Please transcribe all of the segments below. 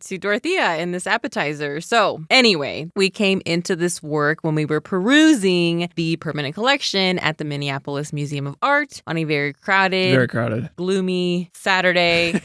To Dorothea in this appetizer. So anyway, we came into this work when we were perusing the permanent collection at the Minneapolis Museum of Art on a very crowded, gloomy Saturday.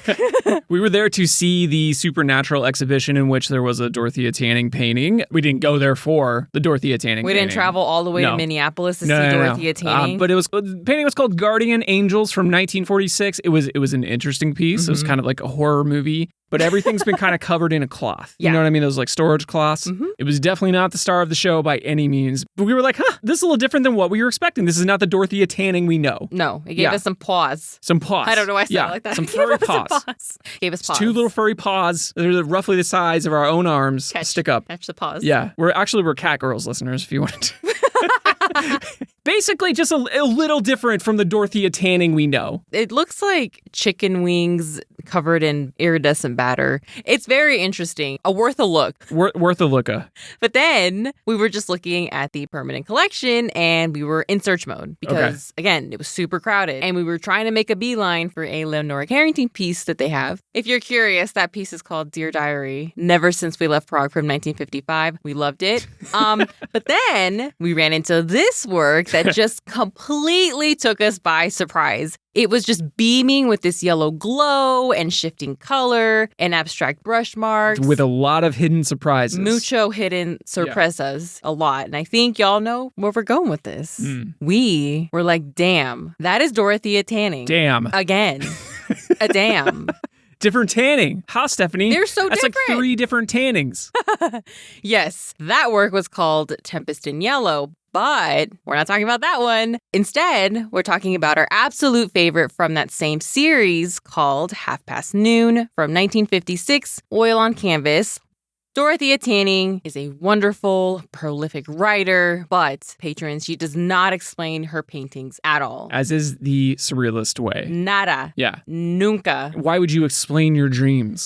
We were there to see the supernatural exhibition in which there was a Dorothea Tanning painting. We didn't go there for the Dorothea Tanning painting. We didn't travel all the way to Minneapolis to see Dorothea Tanning. But the painting was called Guardian Angels from 1946. It was an interesting piece. Mm-hmm. It was kind of like a horror movie. But everything's been kind of covered in a cloth. You know what I mean? Those like storage cloths. Mm-hmm. It was definitely not the star of the show by any means. But we were like, this is a little different than what we were expecting. This is not the Dorothea Tanning we know. No, it gave us some paws. Some paws. I don't know why I said it like that. Some furry paws. Gave us paws. 2 little furry paws. They're roughly the size of our own arms. Stick up. Catch the paws. Yeah. We're cat girls listeners if you wanted to. Basically, just a little different from the Dorothea Tanning we know. It looks like chicken wings covered in iridescent batter. It's very interesting. Worth a look. Worth a looka. But then we were just looking at the permanent collection and we were in search mode because, again, it was super crowded. And we were trying to make a beeline for a Leonora Carrington piece that they have. If you're curious, that piece is called Dear Diary. Never Since We Left Prague from 1955. We loved it. But then we ran into this work that just completely took us by surprise. It was just beaming with this yellow glow and shifting color and abstract brush marks. With a lot of hidden surprises. Mucho hidden sorpresas. A lot. And I think y'all know where we're going with this. We were like, damn, that is Dorothea Tanning. Damn. Again. A damn. Different tanning. How, Stephanie? They're so That's different. Like 3 different tannings. Yes. That work was called Tempest in Yellow. But we're not talking about that one. Instead, we're talking about our absolute favorite from that same series called Half Past Noon from 1956, Oil on Canvas. Dorothea Tanning is a wonderful, prolific writer, but patrons, she does not explain her paintings at all. As is the surrealist way. Nada. Yeah. Nunca. Why would you explain your dreams?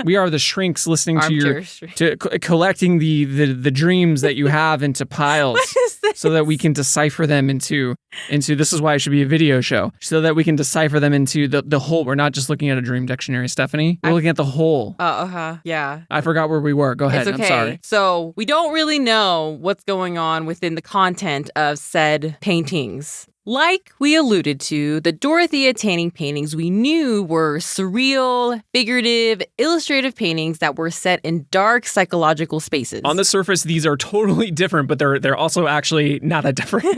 We are the shrinks listening to collecting the dreams that you have into piles. What is this? So that we can decipher them into this is why it should be a video show. So that we can decipher them into the whole. We're not just looking at a dream dictionary, Stephanie. We're looking at the whole. Yeah. I forgot where we were. Go ahead. It's okay. I'm sorry. So we don't really know what's going on within the content of said paintings. Like we alluded to, the Dorothea Tanning paintings we knew were surreal, figurative, illustrative paintings that were set in dark psychological spaces. On the surface, these are totally different, but they're also actually not that different.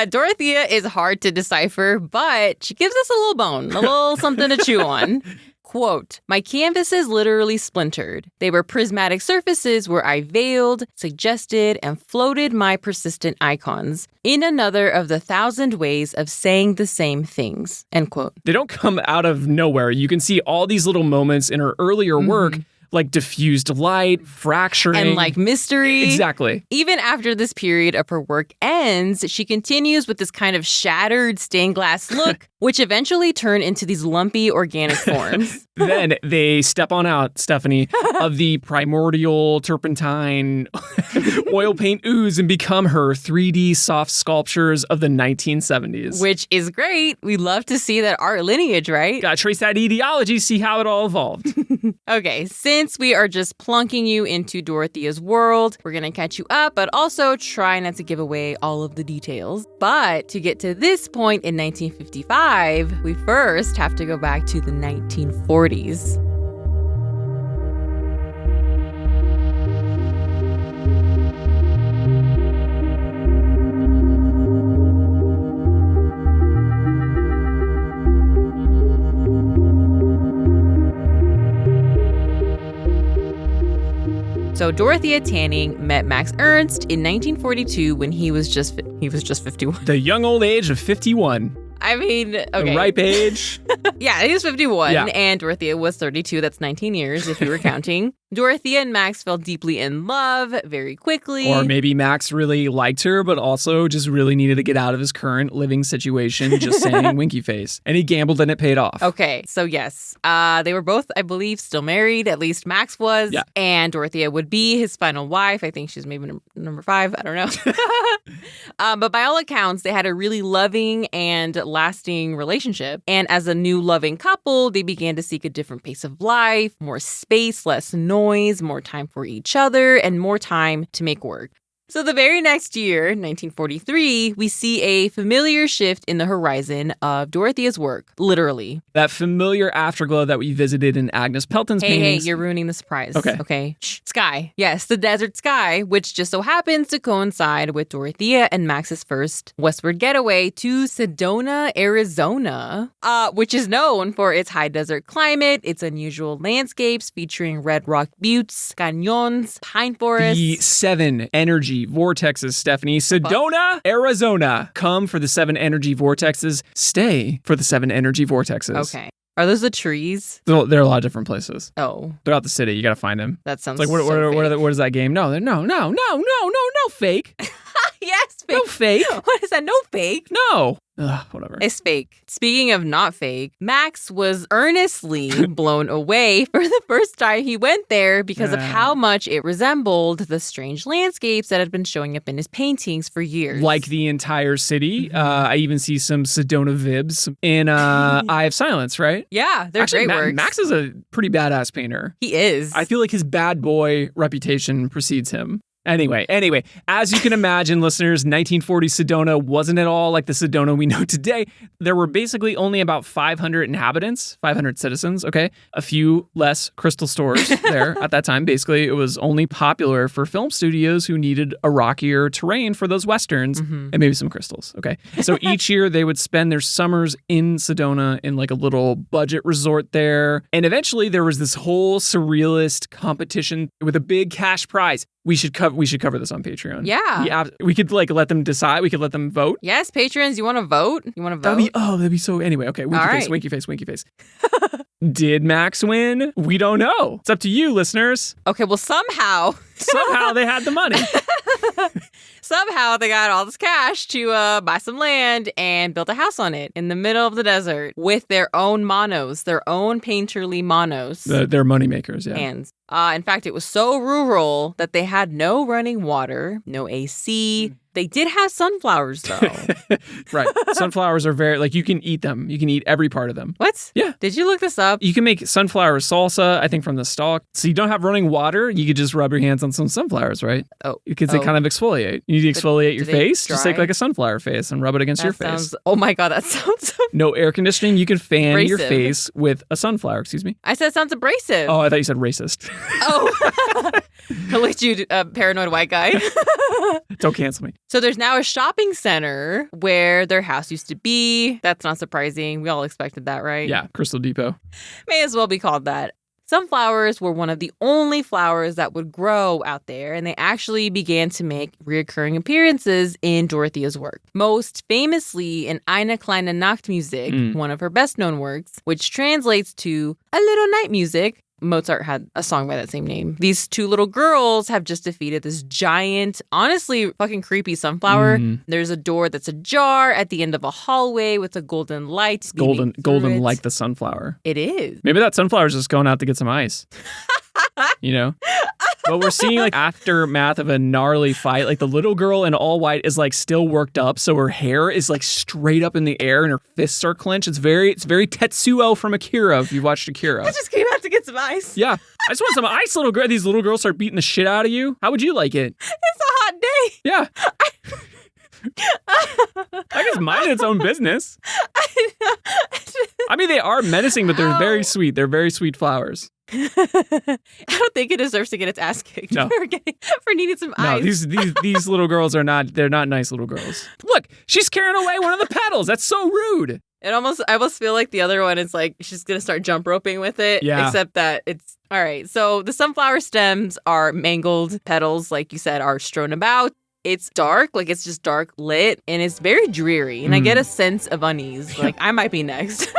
Dorothea is hard to decipher, but she gives us a little bone, a little something to chew on. Quote, my canvases literally splintered. They were prismatic surfaces where I veiled, suggested, and floated my persistent icons in another of the 1,000 ways of saying the same things, end quote. They don't come out of nowhere. You can see all these little moments in her earlier work, like diffused light, fracturing. And like mystery. Exactly. Even after this period of her work ends, she continues with this kind of shattered stained glass look, which eventually turn into these lumpy organic forms. Then they step on out, Stephanie, of the primordial turpentine oil paint ooze and become her 3D soft sculptures of the 1970s. Which is great. We love to see that art lineage, right? Gotta trace that etiology, see how it all evolved. Okay, since we are just plunking you into Dorothea's world, we're gonna catch you up, but also try not to give away all of the details. But to get to this point in 1955, we first have to go back to the 1940s. So Dorothea Tanning met Max Ernst in 1942 when he was just 51. The young old age of 51. I mean, okay. The ripe age. Yeah, he was 51, and Dorothea was 32. That's 19 years, if you were counting. Dorothea and Max fell deeply in love very quickly. Or maybe Max really liked her, but also just really needed to get out of his current living situation, just saying winky face. And he gambled and it paid off. Okay, so yes. They were both, I believe, still married. At least Max was. Yeah. And Dorothea would be his final wife. I think she's maybe number 5. I don't know. But by all accounts, they had a really loving and lasting relationship. And as a new loving couple, they began to seek a different pace of life, more space, less noise, more time for each other, and more time to make work. So the very next year, 1943, we see a familiar shift in the horizon of Dorothea's work, literally. That familiar afterglow that we visited in Agnes Pelton's paintings. Hey, you're ruining the surprise. Okay. Shh. Sky. Yes, the desert sky, which just so happens to coincide with Dorothea and Max's first westward getaway to Sedona, Arizona, which is known for its high desert climate, its unusual landscapes featuring red rock buttes, canyons, pine forests. The 7 energy vortexes, Stephanie. Sedona, Arizona. Come for the 7 energy vortexes. Stay for the 7 energy vortexes. Okay. Are those the trees? There are a lot of different places. Oh. Throughout the city. You got to find them. That sounds it's like, what is that game? No, fake. Yes, fake. No fake. What is that? No fake? No. Ugh, whatever. It's fake. Speaking of not fake, Max was earnestly blown away for the first time he went there because of how much it resembled the strange landscapes that had been showing up in his paintings for years. Like the entire city. I even see some Sedona vibs in Eye of Silence, right? Yeah, they're actually, great works. Max is a pretty badass painter. He is. I feel like his bad boy reputation precedes him. Anyway, as you can imagine, listeners, 1940 Sedona wasn't at all like the Sedona we know today. There were basically only about 500 inhabitants, 500 citizens, okay? A few less crystal stores there at that time. Basically, it was only popular for film studios who needed a rockier terrain for those westerns and maybe some crystals, okay? So each year they would spend their summers in Sedona in like a little budget resort there. And eventually there was this whole surrealist competition with a big cash prize. We should cover this on Patreon. Yeah. We could like let them decide. We could let them vote. Yes, patrons, you want to vote? That'd be so. Anyway, okay. Winky face. Did Max win? We don't know. It's up to you, listeners. Okay, well, somehow they had the money. Somehow they got all this cash to buy some land and built a house on it in the middle of the desert with their own monos, their own painterly monos. They're money makers, yeah. And in fact, it was so rural that they had no running water, no AC. They did have sunflowers, though. Right. Sunflowers are very, like, you can eat them. You can eat every part of them. What? Yeah. Did you look this up? You can make sunflower salsa, I think, from the stalk. So you don't have running water. You could just rub your hands on some sunflowers, right? Oh. Because they kind of exfoliate. You need to exfoliate your face. Just take like a sunflower face and rub it against your face. Oh my God, that sounds so No air conditioning. You can fan abrasive. Your face with a sunflower. Excuse me. I said it sounds abrasive. Oh, I thought you said racist. Oh. I'll let you, paranoid white guy. Don't cancel me. So there's now a shopping center where their house used to be. That's not surprising. We all expected that, right? Yeah, Crystal Depot. May as well be called that. Sunflowers were one of the only flowers that would grow out there, and they actually began to make recurring appearances in Dorothea's work. Most famously in Eine kleine Nachtmusik, one of her best-known works, which translates to a little night music. Mozart had a song by that same name. These 2 little girls have just defeated this giant, honestly fucking creepy sunflower. There's a door that's ajar at the end of a hallway with a golden light. Golden like the sunflower. It is. Maybe that sunflower's just going out to get some ice. You know? But we're seeing like aftermath of a gnarly fight. Like the little girl in all white is like still worked up, so her hair is like straight up in the air and her fists are clenched. It's very Tetsuo from Akira. If you watched Akira, I just came out to get some ice. Yeah, I just want some ice, little girl. These little girls start beating the shit out of you. How would you like it? It's a hot day. Yeah. I guess mind its own business. I mean, they are menacing, but they're very sweet. They're very sweet flowers. I don't think it deserves to get its ass kicked for needing some ice. No, these little girls they're not nice little girls. Look, she's carrying away one of the petals. That's so rude. I almost feel like the other one is like she's going to start jump roping with it. Yeah. Except that it's all right. So the sunflower stems are mangled. Petals, like you said, are strewn about. It's dark, like it's just dark lit, and it's very dreary. And I get a sense of unease. Like, I might be next.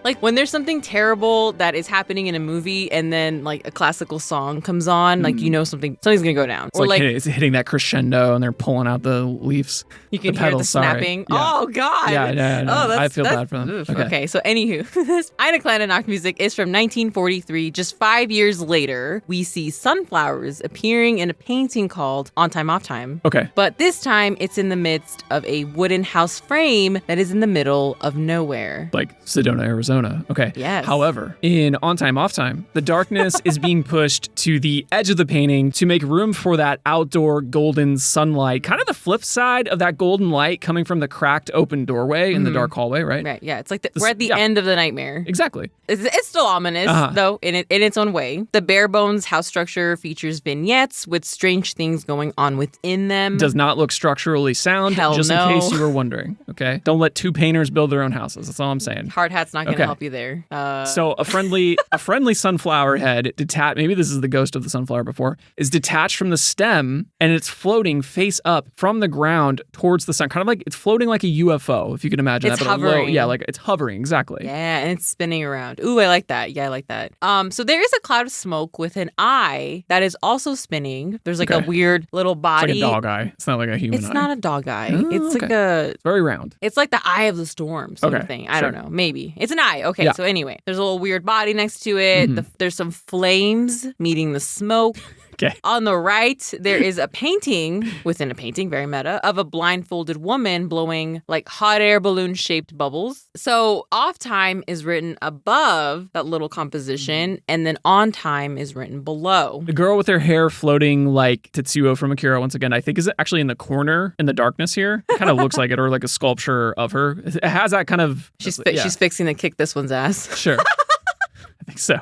Like when there's something terrible that is happening in a movie and then like a classical song comes on, like something's gonna go down. It's or like it's hitting that crescendo and they're pulling out the leaves. You can hear the snapping. Yeah. Oh God. Yeah. Oh, I feel bad for them. Okay, so anywho, this Ina Clarkenbach music is from 1943. Just 5 years later, we see sunflowers appearing in a painting called On Time Off Time. Okay. But this time it's in the midst of a wooden house frame that is in the middle of nowhere. Like Sedona, Arizona. Okay. Yes. However, in On Time Off Time, the darkness is being pushed to the edge of the painting to make room for that outdoor golden sunlight, kind of the flip side of that golden light coming from the cracked open doorway in the dark hallway, right? Right, yeah. It's like we're at the end of the nightmare. Exactly. It's still ominous, though, in its own way. The bare bones house structure features vignettes with strange things going on within them. Does not look structurally sound, Hell just no. in case you were wondering, okay? Don't let two painters build their own houses. That's all I'm saying. Hard hat's not going to help you there. So a friendly sunflower head, maybe this is the ghost of the sunflower before, is detached from the stem and it's floating face up from the ground towards the sun. Kind of like it's floating like a UFO, if you can imagine it's that. Hovering. Like it's hovering, exactly. Yeah, and it's spinning around. Ooh, I like that. Yeah, I like that. So there is a cloud of smoke with an eye that is also spinning. There's like a weird little body. It's like a dog eye. It's not like a human eye. It's not a dog eye. Oh, it's like It's very round. It's like the eye of the storm sort of thing. I don't know. Maybe. It's an eye. Okay, so anyway, there's a little weird body next to it. There's some flames meeting the smoke. Okay. On the right, there is a painting within a painting, very meta, of a blindfolded woman blowing like hot air balloon shaped bubbles. So off time is written above that little composition, and then on time is written below. The girl with her hair floating like Tetsuo from Akira, once again, I think is actually in the corner in the darkness here. It kind of looks like it, or like a sculpture of her. It has that kind of... She's fixing to kick this one's ass. Sure. I think so.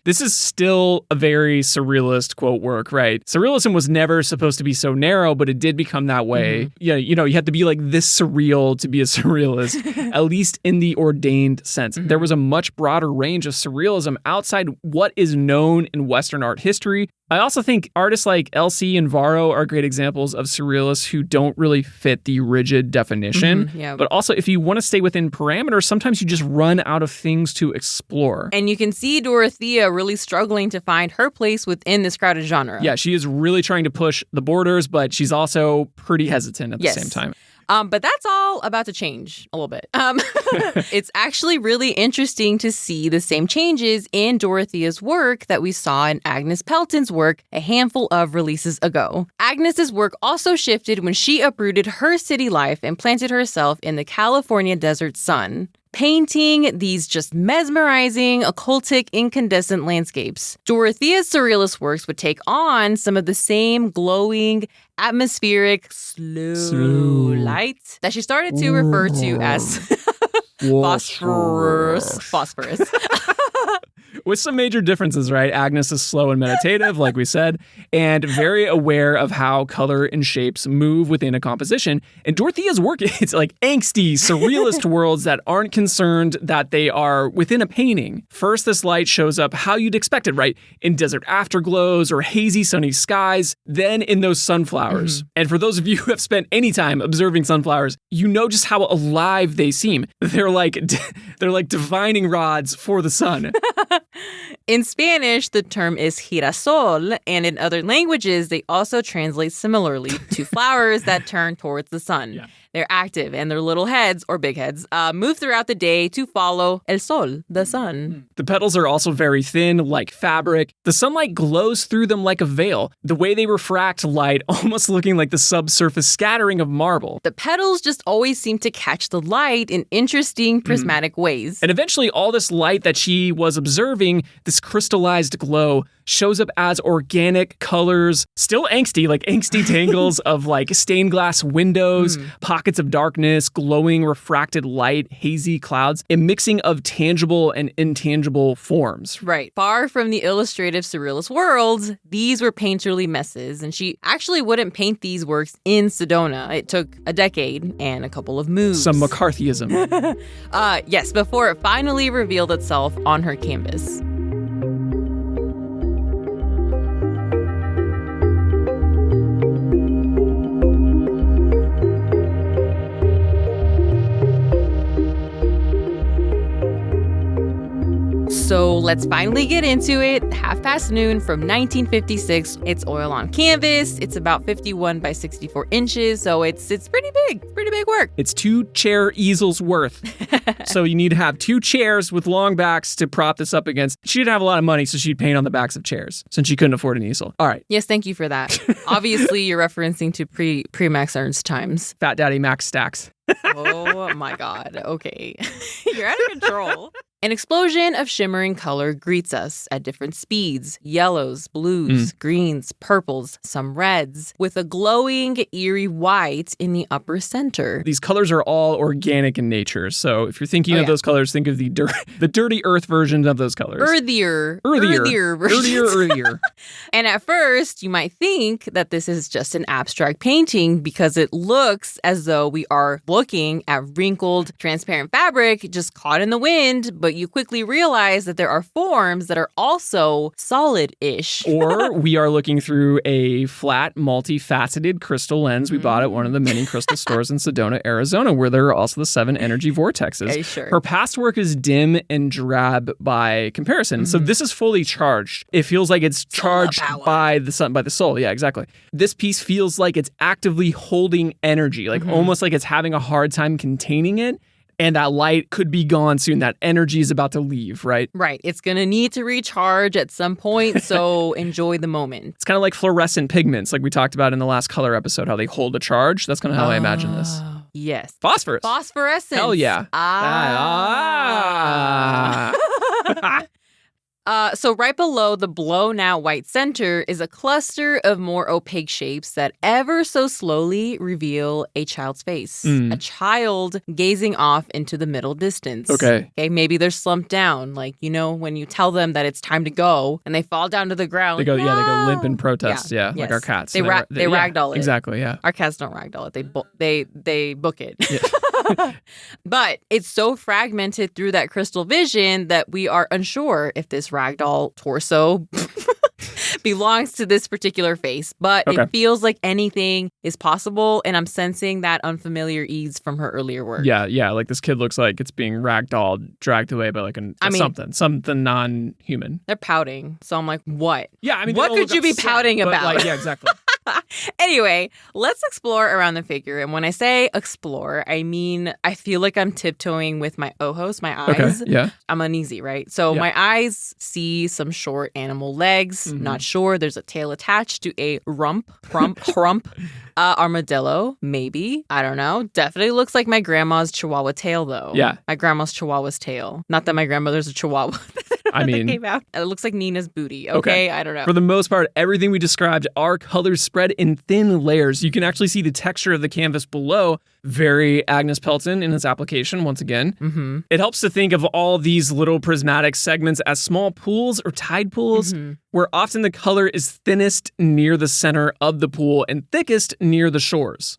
This is still a very surrealist quote work, right? Surrealism was never supposed to be so narrow, but it did become that way. Yeah, you have to be like this surreal to be a surrealist, at least in the ordained sense. There was a much broader range of surrealism outside what is known in Western art history. I also think artists like Elsie and Varro are great examples of surrealists who don't really fit the rigid definition. But also, if you want to stay within parameters, sometimes you just run out of things to explore. And you can see Dorothea really struggling to find her place within this crowded genre. Yeah, she is really trying to push the borders, but she's also pretty hesitant at the same time. But that's all about to change a little bit. It's actually really interesting to see the same changes in Dorothea's work that we saw in Agnes Pelton's work a handful of releases ago. Agnes's work also shifted when she uprooted her city life and planted herself in the California desert sun, painting these just mesmerizing, occultic, incandescent landscapes. Dorothea's surrealist works would take on some of the same glowing, atmospheric, slow light that she started to refer to as phosphorus. With some major differences, right? Agnes is slow and meditative, like we said, and very aware of how color and shapes move within a composition. And Dorothea's work, it's like angsty, surrealist worlds that aren't concerned that they are within a painting. First, this light shows up how you'd expect it, right? In desert afterglows or hazy sunny skies, then in those sunflowers. And for those of you who have spent any time observing sunflowers, you know just how alive they seem. They're like divining rods for the sun. In Spanish, the term is girasol, and in other languages, they also translate similarly to flowers that turn towards the sun. Yeah. They're active, and their little heads, or big heads, move throughout the day to follow el sol, the sun. The petals are also very thin, like fabric. The sunlight glows through them like a veil, the way they refract light, almost looking like the subsurface scattering of marble. The petals just always seem to catch the light in interesting prismatic ways. And eventually, all this light that she was observing, this crystallized glow, shows up as organic colors, still angsty, like angsty tangles of like stained glass windows, pockets of darkness, glowing refracted light, hazy clouds, a mixing of tangible and intangible forms. Right. Far from the illustrative surrealist worlds, these were painterly messes, and she actually wouldn't paint these works in Sedona. It took a decade and a couple of moves. Some McCarthyism. Yes, before it finally revealed itself on her canvas. let's finally get into it. noon from 1956. It's oil on canvas. It's about 51 by 64 inches, so it's pretty big. Pretty big work. It's 2 chair easels worth. So you need to have 2 chairs with long backs to prop this up against. She didn't have a lot of money, so she'd paint on the backs of chairs since she couldn't afford an easel. All right. Yes, thank you for that. Obviously, you're referencing to pre-Max Ernst times. Fat Daddy Max Stacks. Oh my God. Okay. You're out of control. An explosion of shimmering color greets us at different speeds. Yellows, blues, greens, purples, some reds, with a glowing, eerie white in the upper center. These colors are all organic in nature. So if you're thinking of those colors, think of the dirty earth versions of those colors. Earthier versions. And at first, you might think that this is just an abstract painting because it looks as though we are looking at wrinkled, transparent fabric just caught in the wind, but you quickly realize that there are forms that are also solid-ish. Or we are looking through a flat, multifaceted crystal lens we bought at one of the many crystal stores in Sedona, Arizona, where there are also the 7 energy vortexes. Okay, sure. Her past work is dim and drab by comparison. So this is fully charged. It feels like it's charged by the sun, by the soul. Yeah, exactly. This piece feels like it's actively holding energy, like almost like it's having a hard time containing it. And that light could be gone soon. That energy is about to leave, right? Right. It's going to need to recharge at some point, so enjoy the moment. It's kind of like fluorescent pigments, like we talked about in the last color episode, how they hold a charge. That's kind of how I imagine this. Yes. Phosphorus. Phosphorescence. Hell yeah. So right below the blown out white center is a cluster of more opaque shapes that ever so slowly reveal a child's face. A child gazing off into the middle distance. Okay. Maybe they're slumped down. Like, you know, when you tell them that it's time to go and they fall down to the ground. They go, like, they go limp in protest. Yeah. Yes. Like our cats. They ragdoll it. Exactly. Yeah. Our cats don't ragdoll it. They book it. Yeah. But it's so fragmented through that crystal vision that we are unsure if this ragdoll torso belongs to this particular face. But it feels like anything is possible, and I'm sensing that unfamiliar ease from her earlier work. Yeah. Like this kid looks like it's being ragdolled, dragged away by like something non-human. They're pouting, so I'm like, what? Yeah, I mean, what could you be pouting about? Yeah, exactly. Anyway, let's explore around the figure. And when I say explore, I mean, I feel like I'm tiptoeing with my ojos, my eyes. Okay, yeah. I'm uneasy, right? So my eyes see some short animal legs. Not sure. There's a tail attached to a rump. Armadillo, maybe. I don't know. Definitely looks like my grandma's Chihuahua tail, though. Yeah. My grandma's Chihuahua's tail. Not that my grandmother's a Chihuahua. I mean, it looks like Nina's booty. Okay? I don't know. For the most part, everything we described are colors spread in thin layers. You can actually see the texture of the canvas below. Very Agnes Pelton in this application, once again. It helps to think of all these little prismatic segments as small pools or tide pools, where often the color is thinnest near the center of the pool and thickest near the shores.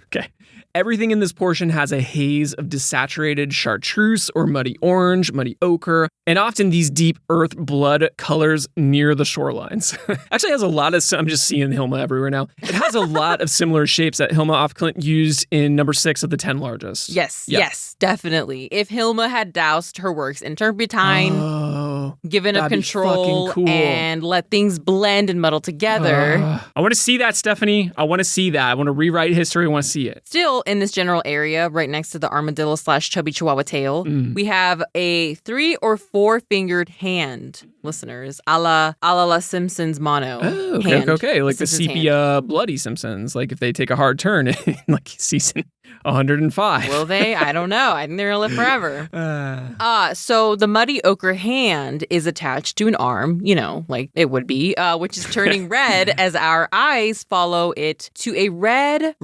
Okay. Everything in this portion has a haze of desaturated chartreuse or muddy orange, muddy ochre, and often these deep earth blood colors near the shorelines. Actually has a lot of, I'm just seeing Hilma everywhere now. It has a lot of similar shapes that Hilma af Klint used in number 6 of the 10 largest. Yes, definitely. If Hilma had doused her works in turpentine, given up control, cool. and let things blend and muddle together. I want to see that, Stephanie. I want to see that. I want to rewrite history. I want to see it. Still, in this general area, right next to the armadillo / chubby chihuahua tail, we have a 3 or 4 fingered hand, listeners, a la Simpsons mono. Oh, hand. Okay. Like the Simpsons sepia bloody Simpsons. Like if they take a hard turn in like season 105. Will they? I don't know. I think they're going to live forever. So the muddy ochre hand is attached to an arm, you know, like it would be, which is turning red as our eyes follow it to a red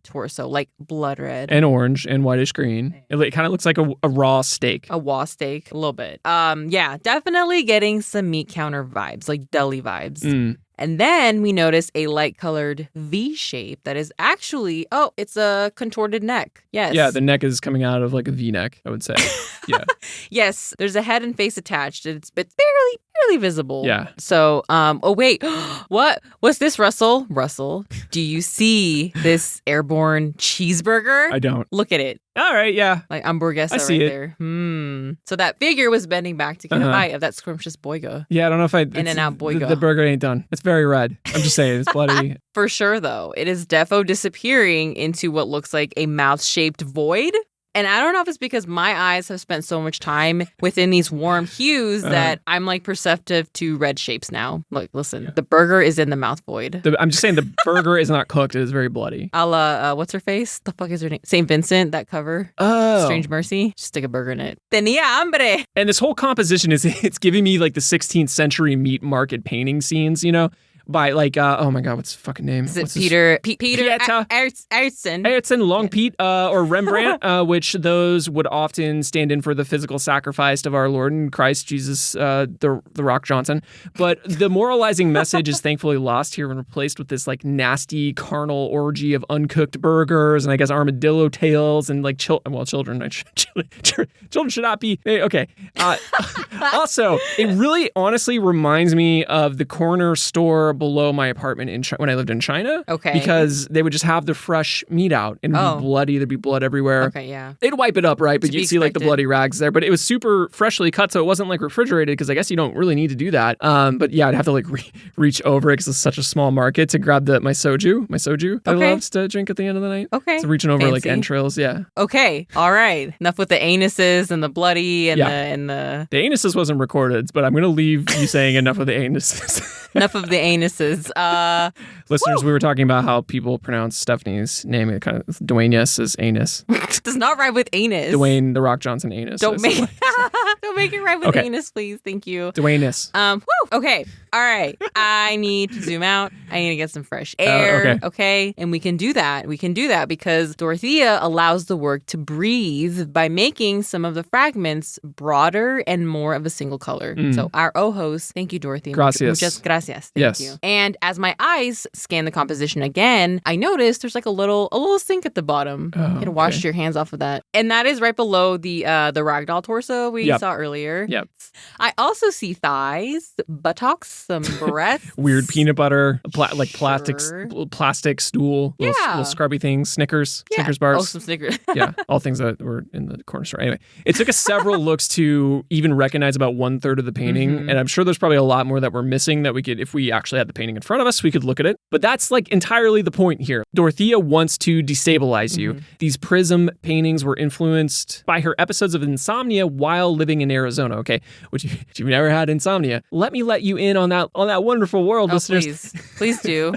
torso, like blood red. And orange and whitish green. It kind of looks like a raw steak. A raw steak, a little bit. Yeah, definitely getting some meat counter vibes, like deli vibes. And then we notice a light-colored V shape that is actually, it's a contorted neck. Yes. Yeah, the neck is coming out of like a V-neck, I would say. Yeah. Yes, there's a head and face attached. It's barely visible. Yeah. So, wait. What's this, Russell? Russell, do you see this airborne cheeseburger? I don't. Look at it. All right, yeah. Like hamburguesa I see right it. there. So that figure was bending back to get a bite of that scrumptious boiga. Yeah, I don't know if In-N-Out boiga. The burger ain't done. It's very red. I'm just saying, it's bloody. For sure, though. It is defo disappearing into what looks like a mouth-shaped void. And I don't know if it's because my eyes have spent so much time within these warm hues that I'm like perceptive to red shapes now. Like, listen, the burger is in the mouth void. I'm just saying the burger is not cooked. It is very bloody. A la, what's her face? The fuck is her name? St. Vincent, that cover. Oh. Strange Mercy. Just stick a burger in it. Tenía hambre. And this whole composition it's giving me like the 16th century meat market painting scenes, you know? By like, oh my God, what's his fucking name? Is it Peter Pieta. Aertsen? Aertsen, Long Pete, or Rembrandt, which those would often stand in for the physical sacrifice of our Lord and Christ Jesus, the Rock Johnson. But the moralizing message is thankfully lost here and replaced with this like nasty carnal orgy of uncooked burgers and I guess armadillo tails and like children should not be okay. Also, it really honestly reminds me of the corner store below my apartment when I lived in China. Okay. Because they would just have the fresh meat out and it would be bloody. There'd be blood everywhere. Okay, yeah. They'd wipe it up, right? But you'd see like the bloody rags there. But it was super freshly cut, so it wasn't like refrigerated because I guess you don't really need to do that. But yeah, I'd have to like reach over it because it's such a small market to grab my soju that I loved to drink at the end of the night. Okay. So reaching over like entrails, yeah. Okay, all right. Enough with the anuses and the bloody and the... The anuses wasn't recorded, but I'm going to leave you saying enough of the anuses. Enough of the anuses. Listeners, we were talking about how people pronounce Stephanie's name. It kind of Dwayne as anus. Does not rhyme with anus. Dwayne the Rock Johnson anus. Don't make it rhyme with anus, please. Thank you. Dwayne. Okay. All right. I need to zoom out. I need to get some fresh air. Okay. And we can do that. We can do that because Dorothea allows the work to breathe by making some of the fragments broader and more of a single color. So our ojos, thank you, Dorothea. Gracias. Muchas gracias. Thank you. And as my eyes scan the composition again, I notice there's like a little sink at the bottom. You can wash your hands off of that. And that is right below the ragdoll torso we saw earlier. Yep. I also see thighs, buttocks, some breasts. Weird peanut butter, plastic stool, little scrubby things, Snickers bars. Oh, some Snickers. Yeah, all things that were in the corner store. Anyway, it took us several looks to even recognize about 1/3 of the painting. And I'm sure there's probably a lot more that we're missing that we could, if we actually had the painting in front of us, we could look at it. But that's like entirely the point here. Dorothea wants to destabilize you. These prism paintings were influenced by her episodes of insomnia while living in Arizona, okay? Which if you've never had insomnia, let me let you in on that wonderful world, listeners. Please do.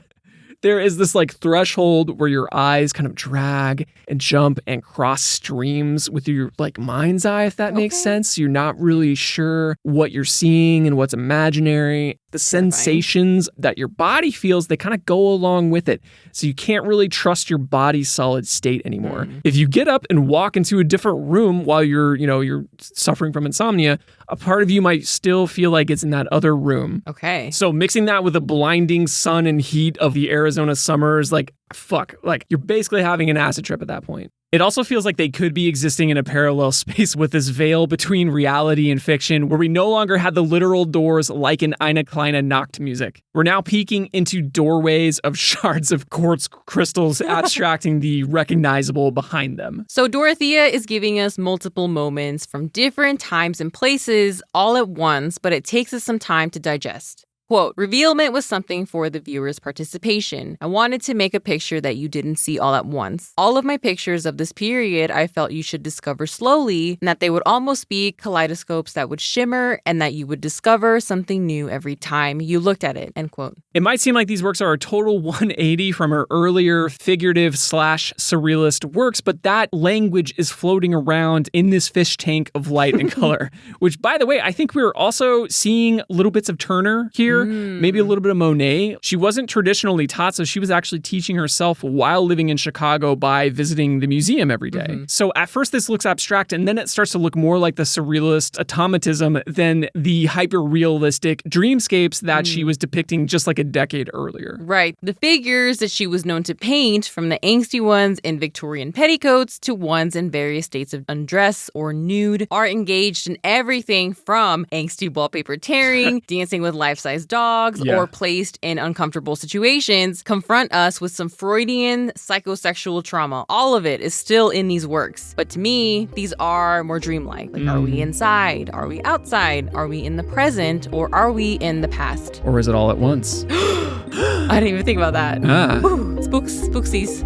There is this like threshold where your eyes kind of drag and jump and cross streams with your like mind's eye, if that makes sense. You're not really sure what you're seeing and what's imaginary. The sensations that your body feels, they kind of go along with it. So you can't really trust your body's solid state anymore. If you get up and walk into a different room while you're suffering from insomnia, a part of you might still feel like it's in that other room. Okay. So mixing that with the blinding sun and heat of the Arizona summers, like, fuck, like you're basically having an acid trip at that point. It also feels like they could be existing in a parallel space with this veil between reality and fiction where we no longer had the literal doors like in Eine Kleine Nacht music. We're now peeking into doorways of shards of quartz crystals abstracting the recognizable behind them. So Dorothea is giving us multiple moments from different times and places all at once, but it takes us some time to digest. Quote, revealment was something for the viewer's participation. I wanted to make a picture that you didn't see all at once. All of my pictures of this period I felt you should discover slowly, and that they would almost be kaleidoscopes that would shimmer and that you would discover something new every time you looked at it, end quote. It might seem like these works are a total 180 from her earlier figurative/surrealist works, but that language is floating around in this fish tank of light and color, which, by the way, I think we're also seeing little bits of Turner here. Maybe a little bit of Monet. She wasn't traditionally taught, so she was actually teaching herself while living in Chicago by visiting the museum every day. So at first this looks abstract, and then it starts to look more like the surrealist automatism than the hyper-realistic dreamscapes that she was depicting just like a decade earlier. Right. The figures that she was known to paint, from the angsty ones in Victorian petticoats to ones in various states of undress or nude, are engaged in everything from angsty wallpaper tearing, dancing with life-size dogs or placed in uncomfortable situations confront us with some Freudian psychosexual trauma. All of it is still in these works. But to me, these are more dreamlike. Like, are we inside? Are we outside? Are we in the present? Or are we in the past? Or is it all at once? I didn't even think about that. Woo, spooksies.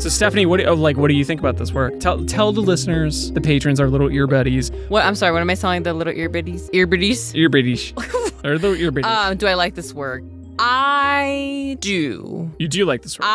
So Stephanie, what do you think about this work? Tell the listeners, the patrons, our little ear buddies. What? I'm sorry. What am I telling the little ear buddies? Ear buddies? Ear buddies. Or little ear buddies. Do I like this work? I do. You do like this work?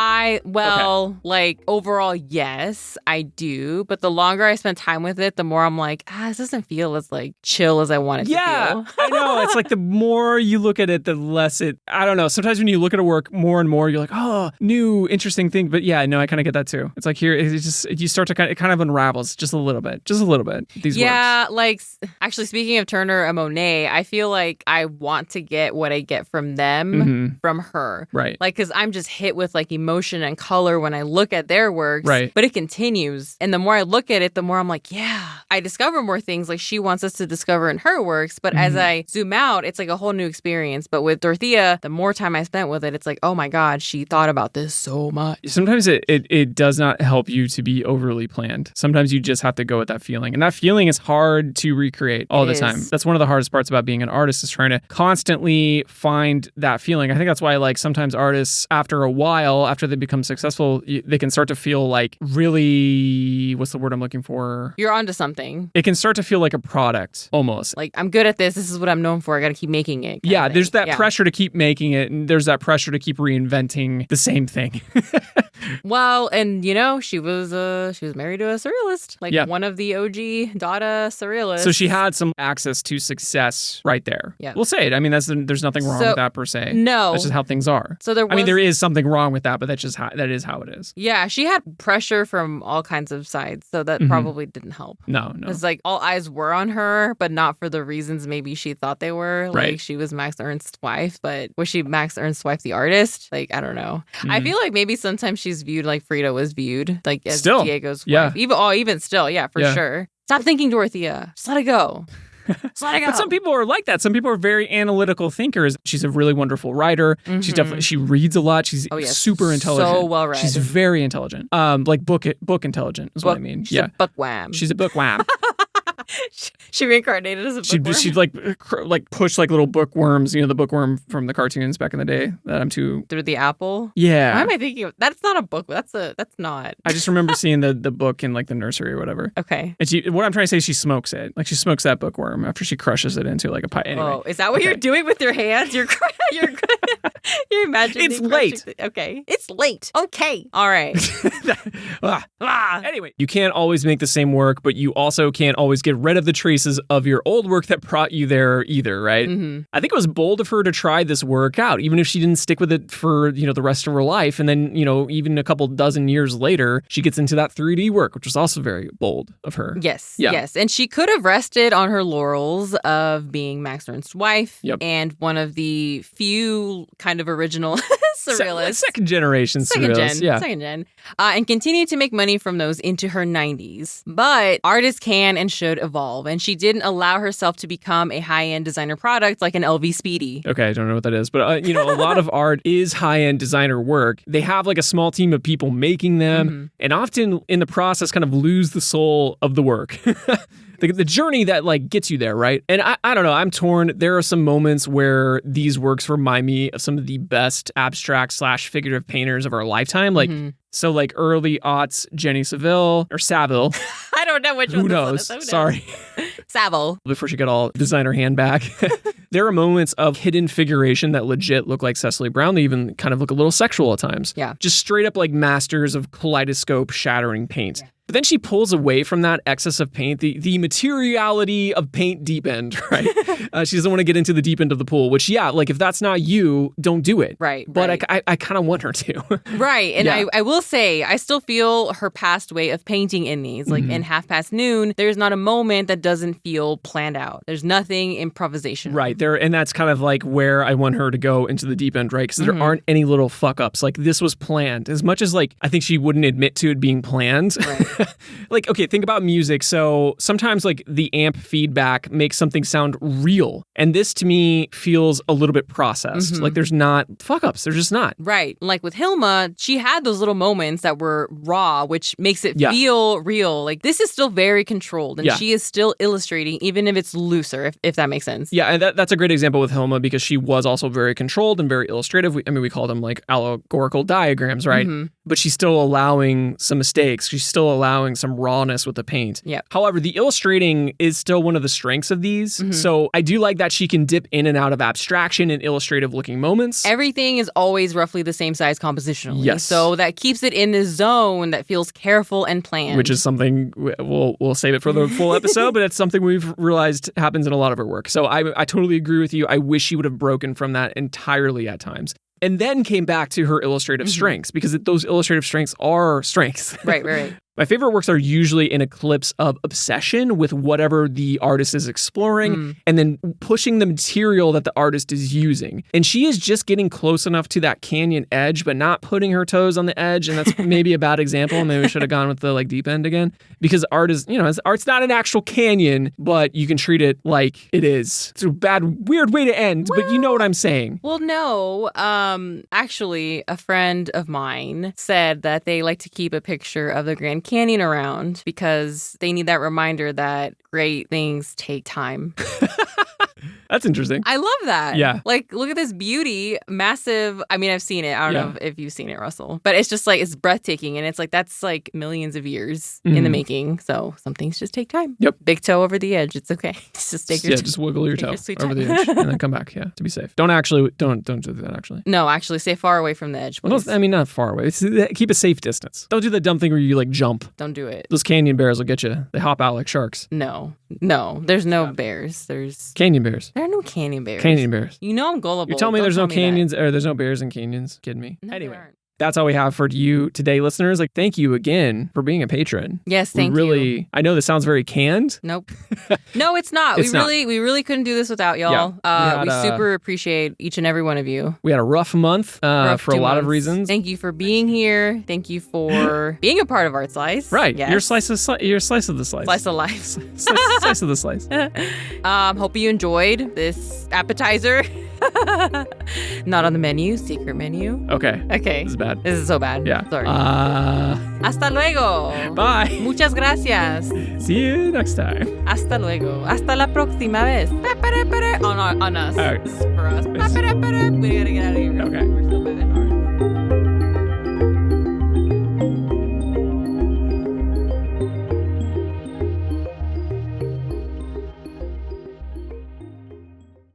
Like, overall, yes, I do. But the longer I spend time with it, the more I'm like, this doesn't feel as, like, chill as I want it to feel. I know. It's like the more you look at it, the less it, I don't know. Sometimes when you look at a work more and more, you're like, oh, new, interesting thing. But yeah, no, I kind of get that too. It's like here, you start to it kind of unravels just a little bit. These works. Like, actually, speaking of Turner and Monet, I feel like I want to get what I get from them. From her. Right. Like, because I'm just hit with like emotion and color when I look at their works. Right. But it continues. And the more I look at it, the more I'm like, yeah, I discover more things like she wants us to discover in her works. But as I zoom out, it's like a whole new experience. But with Dorothea, the more time I spent with it, it's like, oh my God, she thought about this so much. Sometimes it does not help you to be overly planned. Sometimes you just have to go with that feeling. And that feeling is hard to recreate all the time. That's one of the hardest parts about being an artist, is trying to constantly find that feeling. I think that's why, like, sometimes artists, after a while, after they become successful, they can start to feel like really, what's the word I'm looking for? You're onto something. It can start to feel like a product, almost. Like, I'm good at this. This is what I'm known for. I got to keep making it. Yeah, there's that pressure to keep making it, and there's that pressure to keep reinventing the same thing. Well, and she was married to a surrealist, like one of the OG Dada surrealists. So she had some access to success right there. Yeah, we'll say it. I mean, there's nothing wrong with that per se. No, that's just how things are. So there is something wrong with that, but that is how it is. Yeah, she had pressure from all kinds of sides, so that probably didn't help. No. It's like all eyes were on her, but not for the reasons maybe she thought they were. Like, right. She was Max Ernst's wife, but was she Max Ernst's wife, the artist? Like, I don't know. I feel like maybe sometimes she's viewed like Frida was viewed, like as still. Diego's wife. Even still, for sure. Stop thinking, Dorothea. Just let it go. But some people are like that. Some people are very analytical thinkers. She's a really wonderful writer. She reads a lot. She's super intelligent. So well read. She's very intelligent. Like book intelligent is what I mean. She's a bookworm. She's a bookworm. She reincarnated as a bookworm. She'd like push like little bookworms, the bookworm from the cartoons back in the day that I'm too... Through the apple? Yeah. Why am I thinking of... That's not a book. That's not. I just remember seeing the book in like the nursery or whatever. Okay. And what I'm trying to say is she smokes it. Like she smokes that bookworm after she crushes it into like a pie. Anyway. Oh, is that what you're doing with your hands? You're imagining... It's late. Okay. It's late. Okay. All right. Anyway, you can't always make the same work, but you also can't always get rid of the traces of your old work that brought you there either, right? I think it was bold of her to try this work out, even if she didn't stick with it for, the rest of her life. And then, even a couple dozen years later, she gets into that 3D work, which was also very bold of her. Yes. And she could have rested on her laurels of being Max Ernst's wife and one of the few kind of original surrealists. Second generation surrealists. Second gen. And continue to make money from those into her 90s. But artists can and should evolve. And she didn't allow herself to become a high-end designer product like an LV Speedy. Okay, I don't know what that is. But, a lot of art is high-end designer work. They have like a small team of people making them. And often in the process kind of lose the soul of the work. The journey that like gets you there, right? And I don't know, I'm torn. There are some moments where these works remind me of some of the best abstract / figurative painters of our lifetime. Like, so like early aughts, Jenny Saville or Saville. I don't know which one. Who knows? Sorry. Saville. Before she got all designer handbag. There are moments of hidden figuration that legit look like Cecily Brown. They even kind of look a little sexual at times. Yeah. Just straight up like masters of kaleidoscope shattering paint. Yeah. But then she pulls away from that excess of paint, the materiality of paint deep end, right? She doesn't want to get into the deep end of the pool, which, yeah, like if that's not you, don't do it. Right. But I kind of want her to. Right. And I will say, I still feel her past way of painting in these. Like in Half Past Noon, there's not a moment that doesn't feel planned out. There's nothing improvisation. Right. And that's kind of like where I want her to go into the deep end, right? Because there aren't any little fuck ups. Like this was planned. As much as like I think she wouldn't admit to it being planned. Right. Like, okay, think about music. So sometimes like the amp feedback makes something sound real. And this to me feels a little bit processed. Like there's not fuck ups. There's just not. Right. Like with Hilma, she had those little moments that were raw, which makes it feel real. Like this is still very controlled and she is still illustrating, even if it's looser, if that makes sense. Yeah. And that's a great example with Hilma because she was also very controlled and very illustrative. We call them like allegorical diagrams, right? But she's still allowing some mistakes. She's still allowing some rawness with the paint. Yeah. However, the illustrating is still one of the strengths of these. So I do like that she can dip in and out of abstraction and illustrative looking moments. Everything is always roughly the same size compositionally. Yes. So that keeps it in this zone that feels careful and planned. Which is something we'll save it for the full episode, but it's something we've realized happens in a lot of her work. So I totally agree with you. I wish she would have broken from that entirely at times. And then came back to her illustrative strengths because those illustrative strengths are strengths. Right. My favorite works are usually an eclipse of obsession with whatever the artist is exploring and then pushing the material that the artist is using. And she is just getting close enough to that canyon edge, but not putting her toes on the edge. And that's maybe a bad example. Maybe we should have gone with the like deep end again because art is, art's not an actual canyon, but you can treat it like it is. It's a weird way to end, but you know what I'm saying. Well, no. Actually, a friend of mine said that they like to keep a picture of the Grand Canyon around because they need that reminder that great things take time. That's interesting. I love that. Yeah. Like, look at this beauty, massive. I mean, I've seen it. I don't know if you've seen it, Russell. But it's just like, it's breathtaking. And it's like, that's like millions of years in the making. So some things just take time. Yep. Big toe over the edge. It's okay. Just take your just wiggle your toe over the edge and then come back. Yeah, to be safe. Don't do that, actually. No, actually, stay far away from the edge, please. Well, not far away. Keep a safe distance. Don't do the dumb thing where you like jump. Don't do it. Those canyon bears will get you. They hop out like sharks. No. There's no bears. There's canyon bears. There are no canyon bears. Canyon bears. You know I'm gullible. You're telling me there's no canyons or there's no bears in canyons? Kidding me? No, anyway. That's all we have for you today, listeners. Like, thank you again for being a patron. Yes, thank you. I know this sounds very canned. Nope. No, it's not. We really couldn't do this without y'all. Yeah, we super appreciate each and every one of you. We had a rough month for a lot of reasons. Thank you for being here. Thank you for being a part of Art Slice. Right. Yes. Your slice of the slice. Slice of life. Slice of the slice. Hope you enjoyed this appetizer. Not on the menu, secret menu. Okay. This is bad. This is so bad. Yeah. Sorry. Hasta luego. Bye. Muchas gracias. See you next time. Hasta luego. Hasta la próxima vez. On us. All right. For us. We gotta get out of here. Okay. We're so bad.